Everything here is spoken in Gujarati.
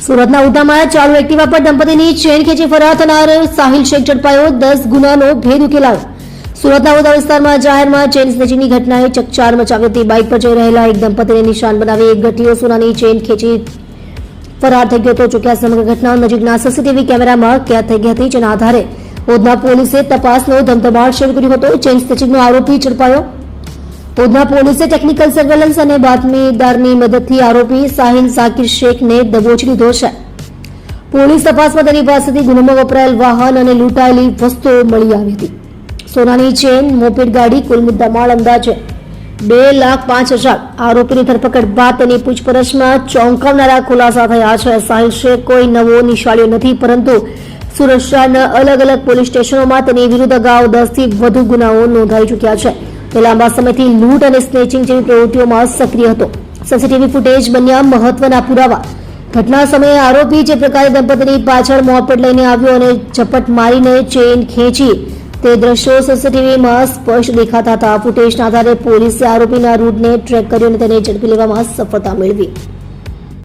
સુરતના ઉધનામાં ચાલુ એક્ટિવા પર દંપતીની ચેન ખેંચી ફરાર થનાર સાહિલ શેખ ઝડપાયો. 10 ગુનાનો ભેદ ઉકેલાયો. સુરતના ઉધના વિસ્તારમાં જાહેરમાં ચેન સ્નેચિંગની ઘટનાએ ચકચાર મચાવી હતી. બાઇક પર જઈ રહેલા એક દંપતીને નિશાન બનાવી એક ગઠીયો સોનાની ચેન ખેંચી ફરાર થઈ ગયો હતો. જોકે આ સમગ્ર ઘટના નજીકના સીસીટીવી કેમેરામાં કેદ થઈ ગઈ હતી, જેના આધારે ઉધના પોલીસે તપાસનો ધમધમાટ શરૂ કર્યો હતો. ચેન સ્નેચિંગનો આરોપી ઝડપાયો. ઉધના પોલીસે ટેકનિકલ સર્વેલન્સ અને બાતમીદારની મદદથી આરોપી સાહિલ ઝાકીર શેખને દબોચી લીધો છે. પોલીસ તપાસમાં તેની પાસેથી ગુનામાં વપરાયેલ વાહન અને લૂંટાયેલી વસ્તુઓ મળી આવી હતી. સોનાની ચેન, મોપેડ ગાડી, કુલ મુદ્દામાલ અંદાજે 2,05,000. આરોપીની ધરપકડ બાદ તેની પૂછપરછમાં ચોંકાવનારા ખુલાસા થયા છે. સાહિલ શેખ કોઈ નવો નિશાળ્યો નથી, પરંતુ સુરત શહેરના અલગ અલગ પોલીસ સ્ટેશનોમાં તેની વિરુદ્ધ અગાઉ 10 થી વધુ ગુનાઓ નોંધાઈ ચૂક્યા છે. તે લાંબા સમયથી લૂંટ અને સ્નેચિંગ જેવી પ્રવૃત્તિઓમાં સક્રિય હતો. સીસીટીવી ફૂટેજ બન્યા મહત્વના પુરાવા. ઘટના સમયે આરોપી જે પ્રકારે દંપતીની પાછળ મોપેડ લઈને આવ્યો અને ઝપટ મારીને ચેન ખેંચી, તે દ્રશ્યો સીસીટીવીમાં સ્પષ્ટ દેખાતા હતા. ફૂટેજના આધારે પોલીસે આરોપીના રૂટને ટ્રેક કર્યો અને તેને ઝડપી લેવામાં સફળતા મેળવી.